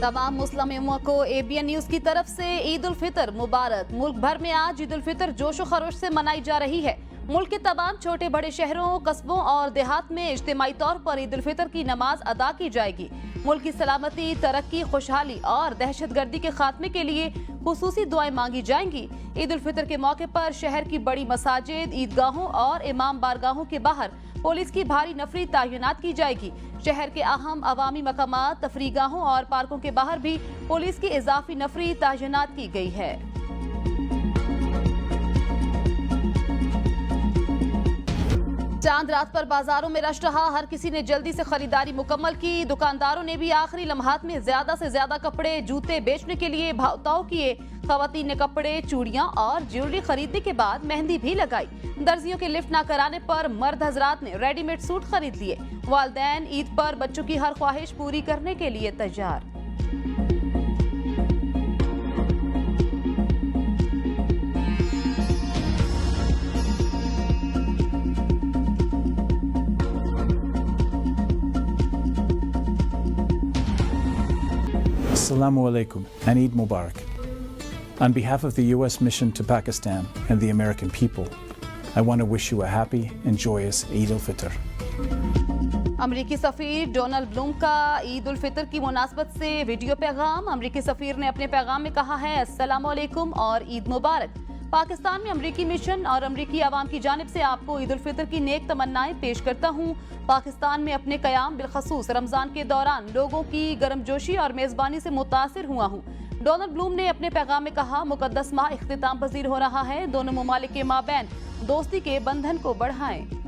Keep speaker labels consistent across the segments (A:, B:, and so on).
A: तमाम मुस्लिमों को ABN न्यूज की तरफ से ईद उल फितर मुबारक। मुल्क भर में आज ईद उल फितर जोशो खरोश से मनाई जा रही है। मुल्क के तमाम छोटे बड़े शहरों, कस्बों और देहात में इज्तिमाई तौर पर ईद उल फितर की नमाज अदा की जाएगी। मुल्क की सलामती, तरक्की, खुशहाली और दहशतगर्दी के खात्मे के लिए खुसूसी दुआएं मांगी जाएंगी। ईद उल फितर के मौके पर शहर की बड़ी मसाजिद, ईदगाहों और इमाम बारगाहों के बाहर पुलिस की भारी नफरी तैनात की जाएगी। शहर के अहम अवामी मकामात, तफरीगाहों और पार्कों के बाहर भी पुलिस की इजाफी नफरी तैनात की गई है। चांद रात पर बाजारों में रश रहा। हर किसी ने जल्दी से खरीदारी मुकम्मल की। दुकानदारों ने भी आखिरी लम्हात में ज्यादा से ज्यादा कपड़े, जूते बेचने के लिए भाव-ताव किए। खवातीन ने कपड़े, चूड़ियां और ज्वेलरी खरीदने के बाद मेहंदी भी लगाई। दर्जियों के लिफ्ट न कराने पर मर्द हजरात ने रेडीमेड सूट खरीद लिए। वालिदैन ईद पर बच्चों की हर ख्वाहिश पूरी करने के लिए तैयार।
B: Assalamu alaikum and Eid Mubarak. On behalf of the U.S. mission to Pakistan and the American people, I want to wish you a happy and joyous Eid al-Fitr.
A: अमरीकी सफीर डोनाल्ड ब्लूम का ईद उल फितर की मुनासबत से वीडियो पैगाम। अमरीकी सफीर ने अपने पैगाम में कहा है, अस्सलामु अलैकुम और ईद मुबारक। पाकिस्तान में अमरीकी मिशन और अमरीकी आवाम की जानिब से आपको ईद उल फितर की नेक तमन्नाएं पेश करता हूँ। पाकिस्तान में अपने कयाम बिलखसूस रमजान के दौरान लोगों की गर्मजोशी और मेजबानी से मुतासिर हुआ हूँ। डोनाल्ड ब्लूम ने अपने पैगाम में कहा, मुकद्दस माह इख्तिताम पजीर हो रहा है। दोनों ममालिक के माबैन दोस्ती के बंधन को बढ़ाएं।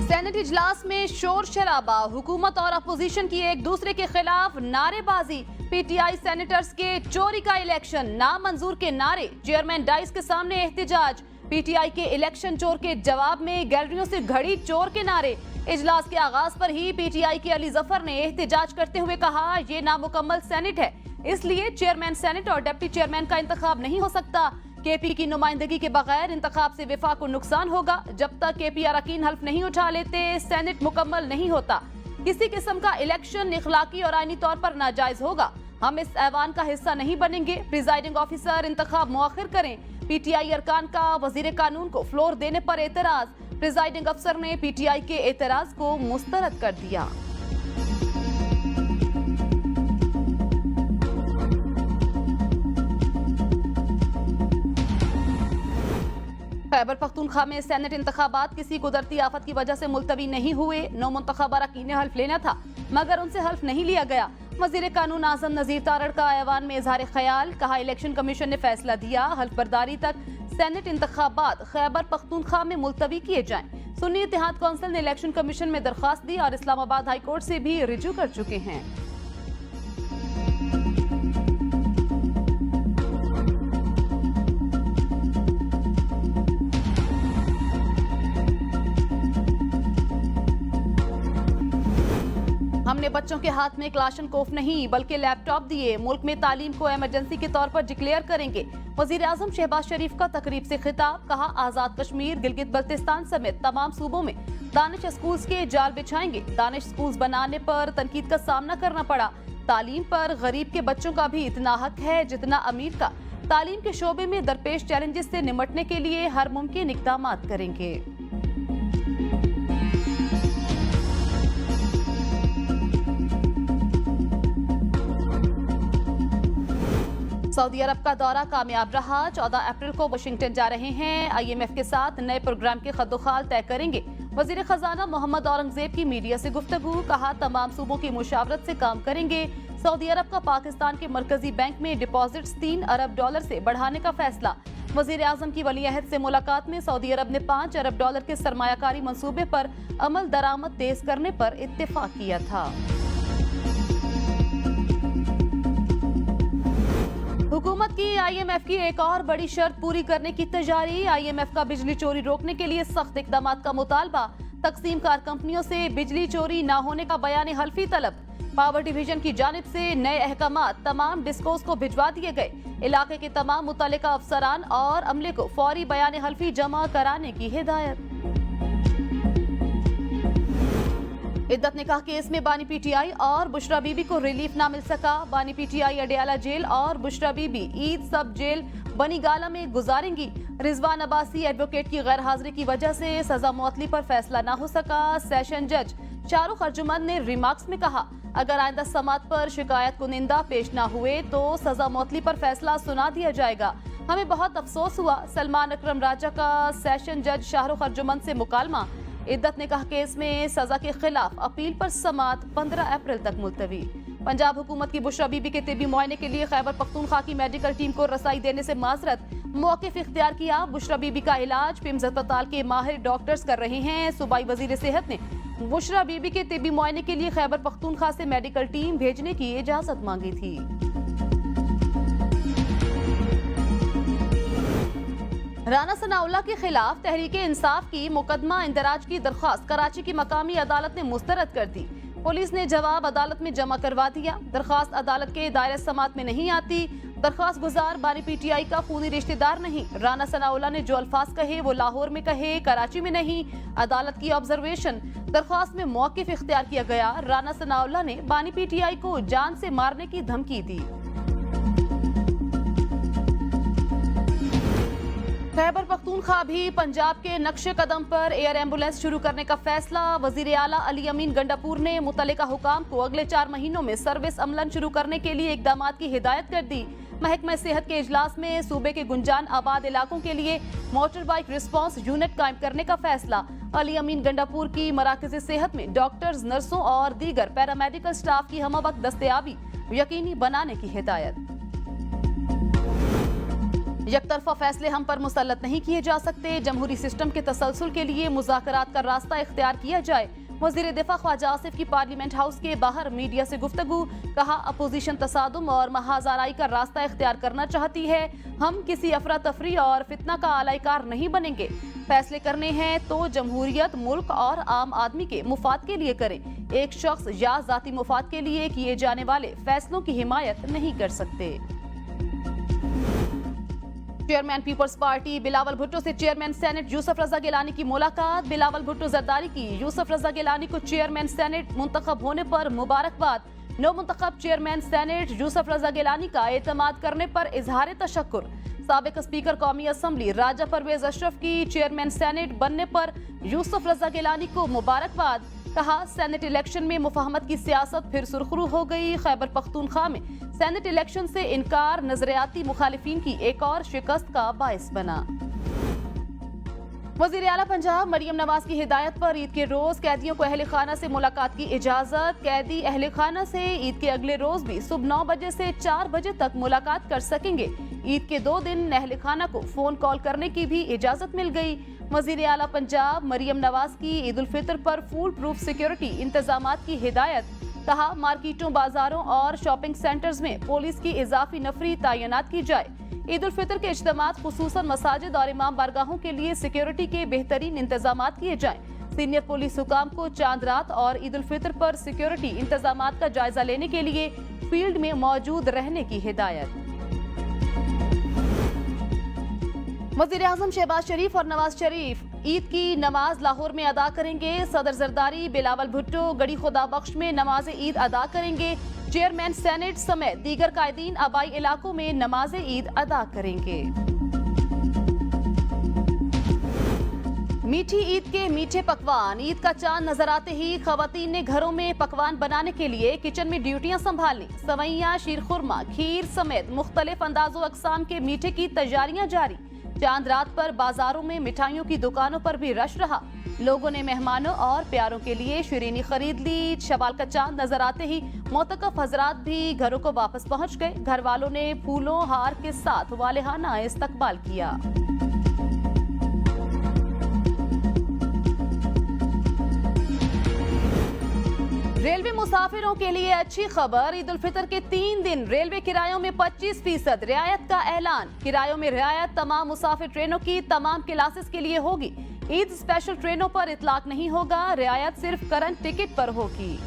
A: सेनेट इजलास में शोर शराबा, हुकूमत और अपोजिशन की एक दूसरे के खिलाफ नारेबाजी। पीटीआई सेनेटर्स के चोरी का इलेक्शन, नामंजूर के नारे। चेयरमैन डाइस के सामने एहतजाज। पीटीआई के इलेक्शन चोर के जवाब में गैलरियों से घड़ी चोर के नारे। इजलास के आगाज पर ही पीटीआई के अली जफर ने एहतजाज करते हुए कहा, ये नामुकम्मल सेनेट है, इसलिए चेयरमैन सेनेट और डिप्टी चेयरमैन का इंतखाब नहीं हो सकता। केपी की नुमाइंदगी के बगैर इंतखाब से विफाक को नुकसान होगा। जब तक केपी अरकान हल्फ नहीं उठा लेते, सेनेट मुकम्मल नहीं होता। किसी किस्म का इलेक्शन इखलाकी और आईनी तौर पर नाजायज होगा। हम इस ऐवान का हिस्सा नहीं बनेंगे। प्रिजाइडिंग ऑफिसर इंतखाब मुअख्खर करें। पीटीआई अरकान का वजीर कानून को फ्लोर देने पर एतराज। प्रिजाइडिंग अफसर ने पीटीआई के एतराज को मुस्तरद कर दिया। खैबर पख्तूनख्वा में सेनेट इंतखाबात किसी कुदरती आफत की वजह से मुलतवी नहीं हुए। नौ मुंतखब अरकान ने हल्फ लेना था, मगर उनसे हल्फ नहीं लिया गया। वजीर कानून आजम नजीर तारड़ का ऐवान में इजहार ख्याल। कहा, इलेक्शन कमीशन ने फैसला दिया, हल्फ बर्दारी तक सेनेट इंतखाबात खैबर पख्तूनख्वा में मुलतवी किए जाएं। सुन्नी इत्तेहाद कौंसिल ने इलेक्शन कमीशन में दरख्वास्त दी और इस्लामाबाद हाई कोर्ट से भी रिजू कर चुके हैं। हमने बच्चों के हाथ में क्लाशनकोफ नहीं बल्कि लैपटॉप दिए। मुल्क में तालीम को इमरजेंसी के तौर पर डिक्लेयर करेंगे। वजीर आजम शहबाज शरीफ का तकरीब से खिताब। कहा, आजाद कश्मीर, गिलगित बल्तिस्तान समेत तमाम सूबों में दानिश स्कूल्स के जाल बिछाएंगे। दानिश स्कूल्स बनाने पर तनकीद का सामना करना पड़ा। तालीम पर गरीब के बच्चों का भी इतना हक है जितना अमीर का। तालीम के शोबे में दरपेश चैलेंजेस से निमटने के लिए हर मुमकिन इक़दाम करेंगे। सऊदी अरब का दौरा कामयाब रहा। 14 अप्रैल को वाशिंगटन जा रहे हैं। IMF के साथ नए प्रोग्राम के खद्दोखाल तय करेंगे। वजीर खजाना मोहम्मद औरंगजेब की मीडिया से गुफ्तगू। कहा, तमाम सूबों की मुशावरत से काम करेंगे। सऊदी अरब का पाकिस्तान के मरकजी बैंक में डिपॉजिट्स $3 अरब से बढ़ाने का फैसला। वजीर आजम की वली अहद से मुलाकात में सऊदी अरब ने $5 अरब के सरमायाकारी मंसूबे पर अमल दरामद तेज करने पर इत्तेफाक किया था। हुकूमत की IMF की एक और बड़ी शर्त पूरी करने की तैयारी। IMF का बिजली चोरी रोकने के लिए सख्त इकदाम का मुतालबा। तकसीम कार कंपनियों से बिजली चोरी न होने का बयान हल्फी तलब। पावर डिवीजन की जानिब से नए अहकामात तमाम डिस्कोस को भिजवा दिए गए। इलाके के तमाम मुतल्लिका अफसरान और अमले को फौरी बयान हल्फी जमा कराने की हिदायत। इद्दत निकाह केस में बानी पीटीआई और बुशरा बीबी को रिलीफ ना मिल सका। बानी पीटीआई अडयाला जेल और बुशरा बीबी ईद सब जेल बनी गाला में गुजारेंगी। रिजवान अब्बासी एडवोकेट की गैर हाजिरी की वजह से सजा मुअत्तली पर फैसला ना हो सका। सेशन जज शाहरुख अर्जुमंद ने रिमार्क्स में कहा, अगर आइंदा समात पर शिकायत कुनिंदा पेश ना हुए तो सजा मुअत्तली पर फैसला सुना दिया जाएगा। हमें बहुत अफसोस हुआ। सलमान अकरम राजा का सेशन जज शाहरुख अर्जुमंद से मुकालमा। इद्दत निकाह केस में सजा के खिलाफ अपील पर समात 15 अप्रैल तक मुलतवी। पंजाब हुकूमत की बुशरा बीबी के तिब्बी मुआयने के लिए खैबर पख्तूनख्वा की मेडिकल टीम को रसाई देने से माजरत। मौक़िफ़ इख्तियार किया। बुशरा बीबी का इलाज पिम्स अस्पताल के माहिर डॉक्टर्स कर रहे हैं। सूबाई वजीर सेहत ने बुशरा बीबी के तिब्बी मुआयने के लिए खैबर पख्तूनख्वा से मेडिकल टीम भेजने की इजाजत मांगी थी। राना सनाउल्लाह के खिलाफ तहरीके इंसाफ की मुकदमा इंदराज की दरख्वास्त कराची की मकामी अदालत ने मुस्तरद कर दी। पुलिस ने जवाब अदालत में जमा करवा दिया। दरख्वास्त अदालत के दायरे समात में नहीं आती। दरख्वास्त गुजार बानी पीटीआई का खूनी रिश्तेदार नहीं। राना सनाउल्लाह ने जो अल्फाज कहे वो लाहौर में कहे, कराची में नहीं। अदालत की ऑब्जर्वेशन। दरख्वास्त में मौक़िफ़ इख्तियार किया गया। राना सनाउल्लाह ने बानी पीटीआई को जान से मारने की धमकी दी। खैबर पख्तूनख्वा भी पंजाब के नक्शे कदम पर एयर एम्बुलेंस शुरू करने का फैसला। वजीर आला अली अमीन गंडापुर ने मुतल्लिका हुकाम को अगले 4 महीनों में सर्विस अमलन शुरू करने के लिए इक़दामात की हिदायत कर दी। महकमा सेहत के इजलास में सूबे के गुंजान आबाद इलाकों के लिए मोटर बाइक रिस्पांस यूनिट कायम करने का फैसला। अली अमीन गंडापुर की मराकज़ सेहत में डॉक्टर्स, नर्सों और दीगर पैरामेडिकल स्टाफ की हमवक्त दस्तयाबी यकीनी बनाने की हिदायत। यकतरफा फैसले हम पर मुसल्लत नहीं किए जा सकते। जमहूरी सिस्टम के तसलसल के लिए मुज़ाकरात का रास्ता इख्तियार किया जाए। वज़ीर दिफा ख्वाजा आसिफ की पार्लियामेंट हाउस के बाहर मीडिया से गुफ्तगू। कहा, अपोजिशन तसादुम और महाजाराई का रास्ता इख्तियार करना चाहती है। हम किसी अफरा तफरी और फितना का आलाइकार नहीं बनेंगे। फैसले करने हैं तो जमहूरियत, मुल्क और आम आदमी के मुफाद के लिए करें। एक शख्स या जाती मुफाद के लिए किए जाने वाले फैसलों की हिमायत नहीं कर सकते। Chairman People's Party Bilawal Bhutto से चेयरमैन सेनेट यूसुफ रजा गिलानी की मुलाकात। बिलावल भुट्टो जरदारी की। यूसुफ रजा गिलानी को चेयरमैन सेनेट मुंतखब होने पर मुबारकबाद। नौ मुंतखब चेयरमैन सेनेट यूसुफ रजा गिलानी का एतमाद करने पर इजहार तशक्कुर। साबिक स्पीकर कौमी असम्बली राजा परवेज अशरफ की चेयरमैन सेनेट बनने पर यूसुफ रजा गिलानी को मुबारकबाद। कहा, सेनेट इलेक्शन में मुफाहमत की सियासत फिर सुरखरू हो गई। खैबर पख्तूनख्वा में सेनेट इलेक्शन से इनकार नजरियाती मुखालिफिन की एक और शिकस्त का बायस बना। वज़ीर आला पंजाब मरियम नवाज की हिदायत पर ईद के रोज कैदियों को अहले खाना से मुलाकात की इजाजत। कैदी अहले खाना से ईद के अगले रोज भी सुबह 9 बजे से 4 बजे तक मुलाकात कर सकेंगे। ईद के 2 दिन अहले खाना को फोन कॉल करने की भी इजाजत मिल गई। वज़ीर आला पंजाब मरियम नवाज की ईद उल फितर पर फूल प्रूफ सिक्योरिटी इंतजामात की हिदायत। कहा, मार्केटों, बाजारों और शॉपिंग सेंटर्स में पुलिस की इजाफी नफरी तैनात की जाए। ईद उल फितर के इज्तिमात खुसूसन मसाजिद और इमाम बारगाहों के लिए सिक्योरिटी के बेहतरीन इंतजामात किए जाएं। सीनियर पुलिस हुकाम को चांद रात और ईद उल फितर पर सिक्योरिटी इंतजामात का जायजा लेने के लिए फील्ड में मौजूद रहने की हिदायत। वज़ीर आज़म शहबाज शरीफ और नवाज शरीफ ईद की नमाज लाहौर में अदा करेंगे। सदर जरदारी बिलावल भुट्टो गड़ी खुदा बख्श में नमाज ईद अदा करेंगे। चेयरमैन सेनेट समेत दीगर कायदीन आबाई इलाकों में नमाज ईद अदा करेंगे। मीठी ईद के मीठे पकवान। ईद का चांद नजर आते ही खवातीन ने घरों में पकवान बनाने के लिए किचन में ड्यूटियां संभाली। सवैयां, शीरखुरमा, खीर समेत मुख्तलिफ अंदाजो अकसाम के मीठे की तैयारियां जारी। चांद रात पर बाजारों में मिठाइयों की दुकानों पर भी रश रहा। लोगों ने मेहमानों और प्यारों के लिए शीरीनी खरीद ली। शवाल का चांद नजर आते ही मोतकफ हजरात भी घरों को वापस पहुंच गए। घर वालों ने फूलों हार के साथ वालेहाना इस्तकबाल किया। रेलवे मुसाफिरों के लिए अच्छी खबर। ईद उल फितर के 3 दिन रेलवे किरायों में 25% रियायत का ऐलान। किरायों में रियायत तमाम मुसाफिर ट्रेनों की तमाम क्लासेस के लिए होगी। ईद स्पेशल ट्रेनों पर इतलाक नहीं होगा, रियायत सिर्फ करंट टिकट पर होगी।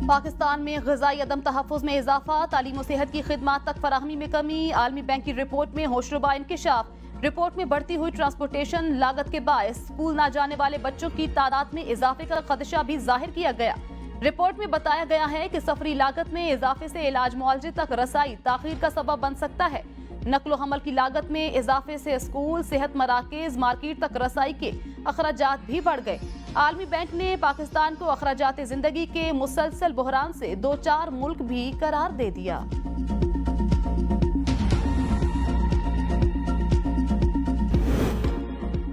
A: पाकिस्तान में ग़िज़ाई अदम तहफ़्फ़ुज़ में इजाफा, तालीम और सेहत की खिदमात तक फराहमी में कमी। आलमी बैंक की रिपोर्ट में होशरुबा इंकिशाफ। रिपोर्ट में बढ़ती हुई ट्रांसपोर्टेशन लागत के बायस स्कूल ना जाने वाले बच्चों की तादाद में इजाफे का खदशा भी जाहिर किया गया। रिपोर्ट में बताया गया है कि सफरी लागत में इजाफे से इलाज मुआलजे तक रसाई ताखीर का सबब बन सकता है। नकलो हमल की लागत में इजाफे से स्कूल, सेहत मराकज, मार्केट तक रसाई के अखराजात भी बढ़ गए। आलमी बैंक ने पाकिस्तान को अखराजात जिंदगी के मुसलसल बहरान से 2-4 मुल्क भी करार दे दिया।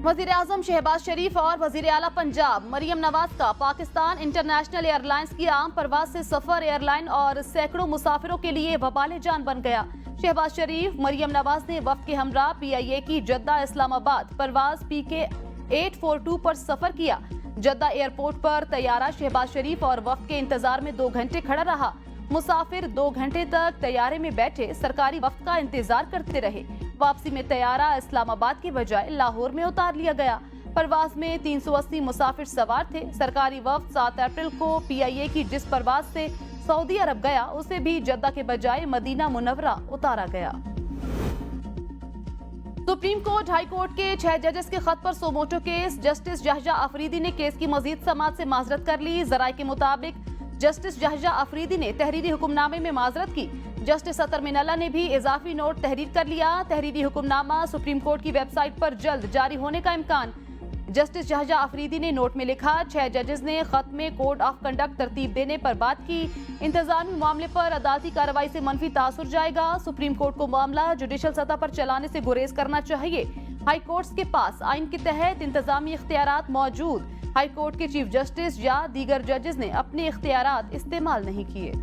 A: वज़ीर-ए-आज़म शहबाज शरीफ और वज़ीर-ए-आला पंजाब मरियम नवाज का पाकिस्तान इंटरनेशनल एयरलाइंस की आम परवाज से सफर एयरलाइन और सैकड़ों मुसाफिरों के लिए वबाले जान बन गया। शहबाज शरीफ, मरियम नवाज ने वफ्द के हमरा PIA की जद्दा इस्लामाबाद परवाज PK 842 पर सफर किया। जद्दा एयरपोर्ट पर तैयारा शहबाज शरीफ और वफ्द के इंतजार में 2 घंटे खड़ा रहा। मुसाफिर 2 घंटे तक तैयारे में बैठे सरकारी वफ्द का इंतजार करते रहे। वापसी में तैयारा इस्लामाबाद की बजाय लाहौर में उतार लिया गया। परवाज में 380 मुसाफिर सवार थे। सरकारी वफ्द 7 अप्रैल को PIA की जिस परवाज से सऊदी अरब गया, उसे भी जद्दा के बजाय मदीना मुनव्वरा उतारा गया। सुप्रीम कोर्ट, हाई कोर्ट के 6 जजेस के खत पर सोमोटो केस। जस्टिस जहजा अफरीदी ने केस की मजीद समाअत से माजरत कर ली। जराये के मुताबिक जस्टिस जहजा अफरीदी ने तहरीरी हुक्मनामे में माजरत की। जस्टिस अतर मिनल्ला ने भी इजाफी नोट तहरीर कर लिया। तहरीरी हुक्मनामा सुप्रीम कोर्ट की वेबसाइट पर जल्द जारी होने का इम्कान। जस्टिस जहजा अफरीदी ने नोट में लिखा, 6 जजेस ने खत में कोड ऑफ कंडक्ट तरतीब देने पर बात की। इंतजामी मामले पर अदालती कार्रवाई से मनफी तासुर जाएगा। सुप्रीम कोर्ट को मामला जुडिशल सतह पर चलाने से गुरेज करना चाहिए। हाई कोर्ट्स के पास आइन के तहत इंतजामी इख्तियारात मौजूद। हाई कोर्ट के चीफ जस्टिस या दीगर जजेस ने अपने इख्तियारात इस्तेमाल नहीं किए।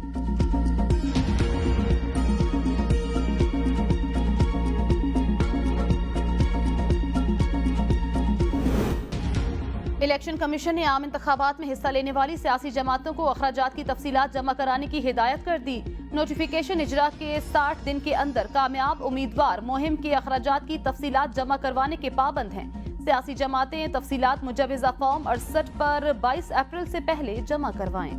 A: इलेक्शन कमीशन ने आम इंतखाबात में हिस्सा लेने वाली सियासी जमातों को अखराजात की तफसीलात जमा कराने की हिदायत कर दी। नोटिफिकेशन इजरा के 60 दिन के अंदर कामयाब उम्मीदवार मुहिम के अखराजात की तफसीलात जमा करवाने के पाबंद हैं। सियासी जमातें तफसीलात मुजवजा फॉर्म 68 पर 22 अप्रैल से पहले जमा करवाएं।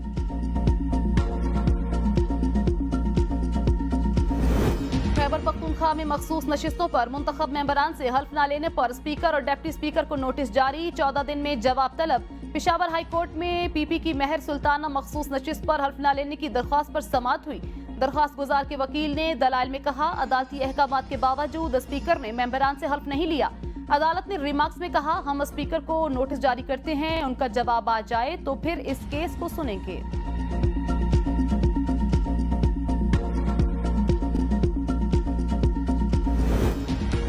A: खैबर पख्तूनख्वा में मखसूस नशिस्तों पर मुंतखब मेंबरान से हल्फ न लेने पर स्पीकर और डिप्टी स्पीकर को नोटिस जारी। 14 दिन में जवाब तलब। पेशावर हाई कोर्ट में PP की मेहर सुल्ताना मखसूस नशिस्त पर हल्फ न लेने की दरख्वास्त पर समाअत हुई। दरख्वास्त गुजार के वकील ने दलाइल में कहा, अदालती अहकामात के बावजूद स्पीकर ने मेंबरान से हल्फ नहीं लिया। अदालत ने रिमार्क्स में कहा, हम स्पीकर को नोटिस जारी करते हैं, उनका जवाब आ जाए तो फिर इस केस को सुनेंगे।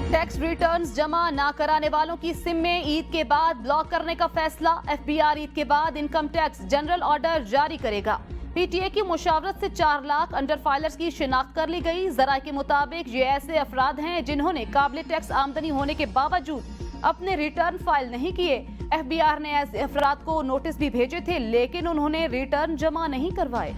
A: टैक्स रिटर्न्स जमा ना कराने वालों की सिम में ईद के बाद ब्लॉक करने का फैसला। FBR ईद के बाद इनकम टैक्स जनरल ऑर्डर जारी करेगा। PTA की मुशावरत से 4 लाख अंडर फाइलर्स की शिनाख्त कर ली गई। जराये के मुताबिक ये ऐसे अफराद हैं जिन्होंने काबिल टैक्स आमदनी होने के बावजूद अपने रिटर्न फाइल नहीं किए। FBR ने ऐसे अफराद को नोटिस भी भेजे थे, लेकिन उन्होंने रिटर्न जमा नहीं करवाए।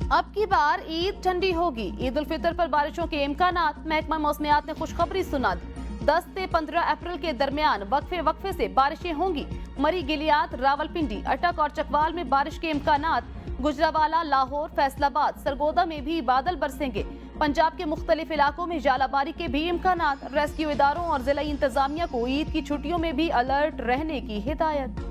A: अब की बार ईद ठंडी होगी। ईद उल फितर पर बारिशों के इम्कानात। महकमा मौसमियात ने खुशखबरी सुना दी। 10 से 15 अप्रैल के दरमियान वक्फे से बारिशें होंगी। मरी, गिलियात, रावलपिंडी, अटक और चकवाल में बारिश के इम्कानात। गुजरावाला, लाहौर, फैसलाबाद, सरगोदा में भी बादल बरसेंगे। पंजाब के मुख्तलिफ इलाकों में जालाबारी के भी इम्कानात। रेस्क्यू इदारों और जिला इंतजामिया को ईद की छुट्टियों में भी अलर्ट रहने की हिदायत।